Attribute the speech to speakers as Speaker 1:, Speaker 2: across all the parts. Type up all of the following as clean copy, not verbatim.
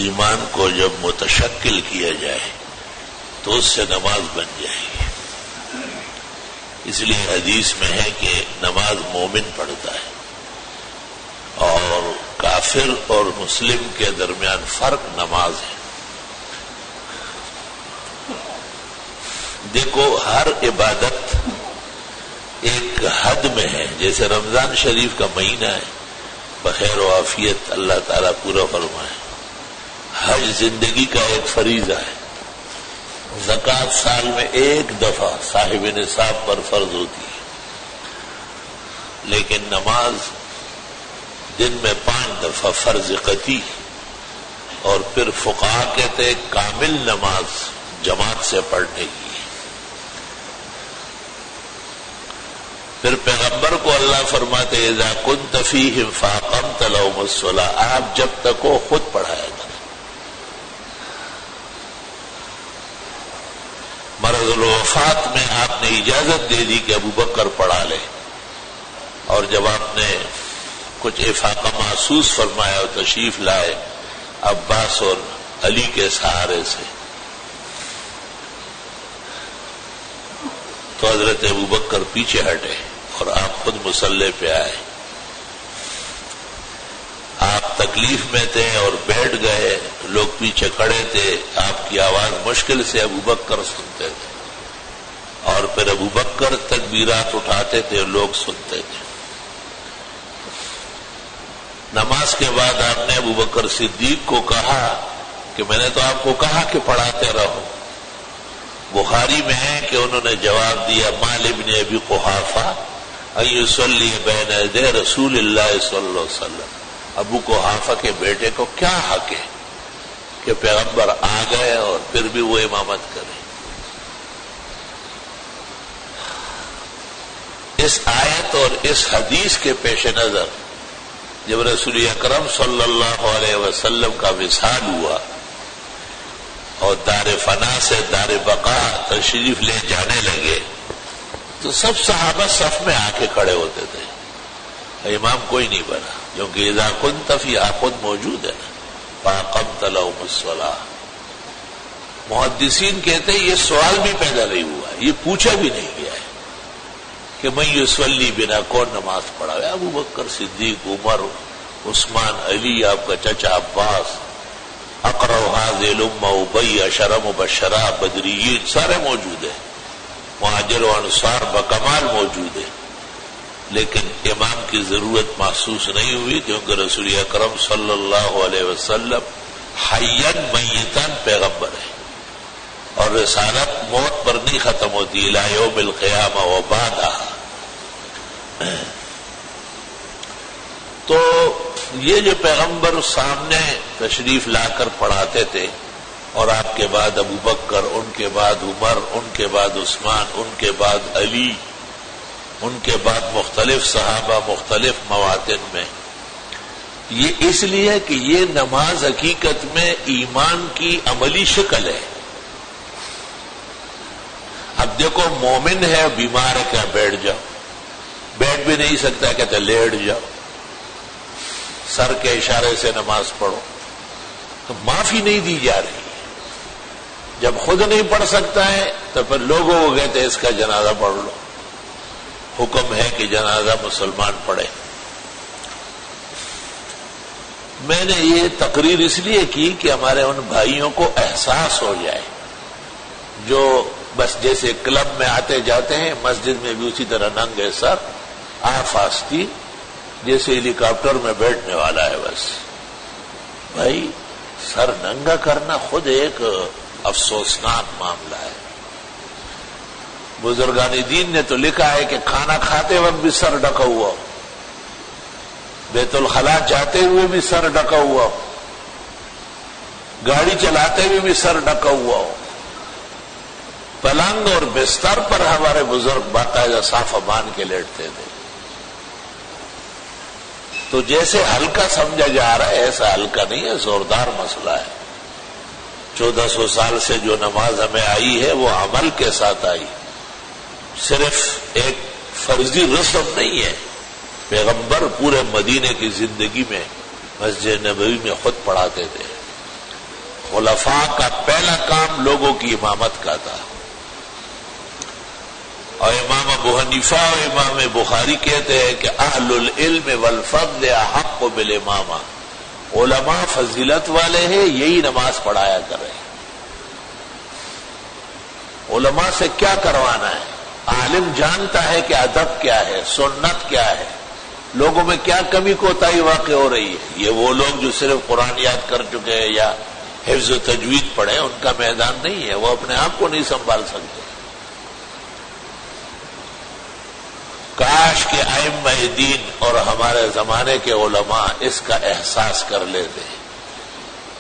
Speaker 1: ایمان کو جب متشکل کیا جائے تو اس سے نماز بن جائے گی. اس لیے حدیث میں ہے کہ نماز مومن پڑھتا ہے اور کافر اور مسلم کے درمیان فرق نماز ہے. دیکھو ہر عبادت ایک حد میں ہے. جیسے رمضان شریف کا مہینہ ہے بخیر و عافیت اللہ تعالیٰ پورا فرمائے. حج زندگی کا ایک فریضہ ہے. زکوٰۃ سال میں ایک دفعہ صاحب نصاب پر فرض ہوتی ہے. لیکن نماز دن میں 5 دفعہ فرض قطعی. اور پھر فقہا کہتے ہیں کامل نماز جماعت سے پڑھنے کی. پھر پیغمبر کو اللہ فرماتے اذا كنت فيهم فاقمت لهم الصلاة، آپ جب تک ہو خود پڑھایا کریں. مرض الوفات میں آپ نے اجازت دے دی کہ ابو بکر پڑھا لے، اور جب آپ نے کچھ افاقہ محسوس فرمایا اور تشریف لائے عباس اور علی کے سہارے سے، تو حضرت ابو بکر پیچھے ہٹے اور آپ خود مصلی پہ آئے. آپ تکلیف میں تھے اور بیٹھ گئے، لوگ پیچھے کھڑے تھے، آپ کی آواز مشکل سے ابو بکر سنتے تھے، اور پھر ابو بکر تکبیرات اٹھاتے تھے اور لوگ سنتے تھے. نماز کے بعد آپ نے ابو بکر صدیق کو کہا کہ میں نے تو آپ کو کہا کہ پڑھاتے رہو. بخاری میں ہے کہ انہوں نے جواب دیا مال ابن ابی قحافہ ان یصلی بین یدی رسول اللہ صلی اللہ علیہ وسلم. ابو قحافہ کے بیٹے کو کیا حق ہے کہ پیغمبر آ گئے اور پھر بھی وہ امامت کرے. اس آیت اور اس حدیث کے پیش نظر جب رسول اکرم صلی اللہ علیہ وسلم کا وصال ہوا اور دار فنا سے دار بقا تشریف لے جانے لگے تو سب صحابہ صف میں آ کے کھڑے ہوتے تھے. امام کوئی نہیں بنا کیونکہ اذا كنت فی خود موجود ہے نا فاقمت لهم الصلاة. محدثین کہتے ہیں یہ سوال بھی پیدا نہیں ہوا، یہ پوچھا بھی نہیں گیا ہے کہ من یصلی بنا کون نماز پڑھا ہے. ابو بکر صدیق، عمر، عثمان، علی، آپ کا چچا عباس، اقرأ هذه الامة ابی، عشرہ مبشرہ، بدریین سارے موجود ہیں، مہاجر و انصار بکمال موجود ہیں. لیکن امام کی ضرورت محسوس نہیں ہوئی کیونکہ رسول اکرم صلی اللہ علیہ وسلم حیاً میتاً پیغمبر ہے اور رسالت موت پر نہیں ختم ہوتی الی یوم القیامہ و بعدہ. تو یہ جو پیغمبر سامنے تشریف لا کر پڑھاتے تھے اور آپ کے بعد ابو بکر، ان کے بعد عمر، ان کے بعد عثمان، ان کے بعد علی، ان کے بعد مختلف صحابہ مختلف مواطن میں، یہ اس لیے کہ یہ نماز حقیقت میں ایمان کی عملی شکل ہے. اب دیکھو مومن ہے، بیمار ہے، کیا بیٹھ جاؤ، بیٹھ بھی نہیں سکتا کہتے لیٹ جاؤ، سر کے اشارے سے نماز پڑھو، تو معافی نہیں دی جا رہی. جب خود نہیں پڑھ سکتا ہے تو پھر لوگوں کو کہتے اس کا جنازہ پڑھ لو. حکم ہے کہ جنازہ مسلمان پڑھے. میں نے یہ تقریر اس لیے کی کہ ہمارے ان بھائیوں کو احساس ہو جائے جو بس جیسے کلب میں آتے جاتے ہیں مسجد میں بھی اسی طرح ننگے سر آف آستی جیسے ہیلی کاپٹر میں بیٹھنے والا ہے. بس بھائی سر ننگا کرنا خود ایک افسوسناک معاملہ ہے. بزرگان دین نے تو لکھا ہے کہ کھانا کھاتے وقت بھی سر ڈھکا ہوا ہو، بیت الخلاء جاتے ہوئے بھی سر ڈھکا ہوا ہو، گاڑی چلاتے ہوئے بھی سر ڈھکا ہوا ہو. پلنگ اور بستر پر ہمارے بزرگ باقاعدہ صافہ باندھ کے لیٹتے تھے. تو جیسے ہلکا سمجھا جا رہا ہے ایسا ہلکا نہیں ہے، زوردار مسئلہ ہے. 1400 سال سے جو نماز ہمیں آئی ہے وہ عمل کے ساتھ آئی، صرف ایک فرضی رسم نہیں ہے. پیغمبر پورے مدینے کی زندگی میں مسجد نبوی میں خود پڑھاتے تھے. خلفاء کا پہلا کام لوگوں کی امامت کا تھا، اور امام ابو حنیفہ اور امام بخاری کہتے ہیں کہ اہل العلم والفضل احق بالامامہ، علماء فضیلت والے ہیں، یہی نماز پڑھایا کریں۔ علماء سے کیا کروانا ہے؟ عالم جانتا ہے کہ ادب کیا ہے، سنت کیا ہے، لوگوں میں کیا کمی کوتاہی واقع ہو رہی ہے۔ یہ وہ لوگ جو صرف قرآن یاد کر چکے ہیں یا حفظ و تجوید پڑھیں، ان کا میدان نہیں ہے، وہ اپنے آپ کو نہیں سنبھال سکتے۔ کاش کہ ائمہ دین اور ہمارے زمانے کے علماء اس کا احساس کر لیتے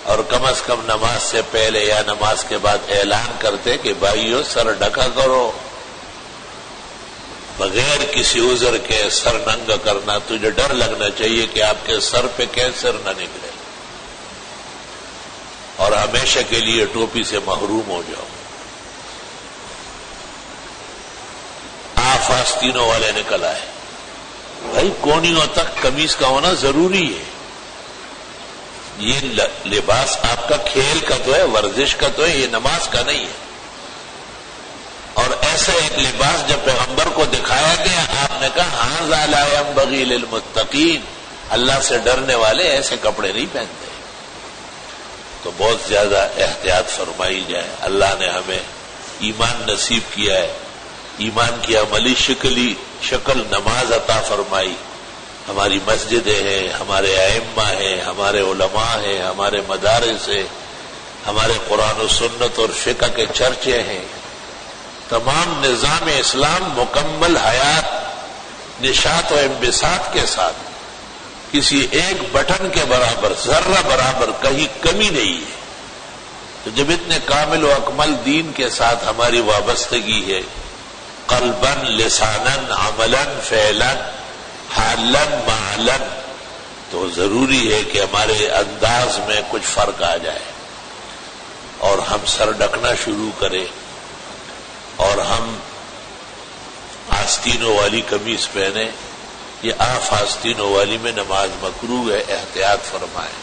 Speaker 1: اور کم از کم نماز سے پہلے یا نماز کے بعد اعلان کرتے کہ بھائیو سر ڈھکا کرو، بغیر کسی عذر کے سر ننگا کرنا، تجھے ڈر لگنا چاہیے کہ آپ کے سر پہ کینسر نہ نکلے اور ہمیشہ کے لیے ٹوپی سے محروم ہو جاؤ۔ آستینوں والے نکل آئے، بھائی کونیوں تک قمیص کا ہونا ضروری ہے، یہ لباس آپ کا کھیل کا تو ہے، ورزش کا تو ہے، یہ نماز کا نہیں ہے۔ اور ایسا ایک لباس جب پیغمبر کو دکھایا گیا، آپ نے کہا ھذا لا ينبغی للمتقین، اللہ سے ڈرنے والے ایسے کپڑے نہیں پہنتے۔ تو بہت زیادہ احتیاط فرمائی جائے۔ اللہ نے ہمیں ایمان نصیب کیا ہے، ایمان کی عملی شکل نماز عطا فرمائی، ہماری مسجدیں ہیں، ہمارے ائمہ ہیں، ہمارے علماء ہیں، ہمارے مدارس ہیں، ہمارے قرآن و سنت اور فقہ کے چرچے ہیں، تمام نظام اسلام مکمل حیات نشاط و انبساط کے ساتھ، کسی ایک بٹن کے برابر، ذرہ برابر کہیں کمی نہیں ہے۔ تو جب اتنے کامل و اکمل دین کے ساتھ ہماری وابستگی ہے، قلباً لساناً عملاً فعلاً حالاً معلاً، تو ضروری ہے کہ ہمارے انداز میں کچھ فرق آ جائے اور ہم سر ڈھکنا شروع کریں اور ہم آستینوں والی قمیص پہنے۔ یہ آف آستینوں والی میں نماز مکروہ ہے، احتیاط فرمائیں۔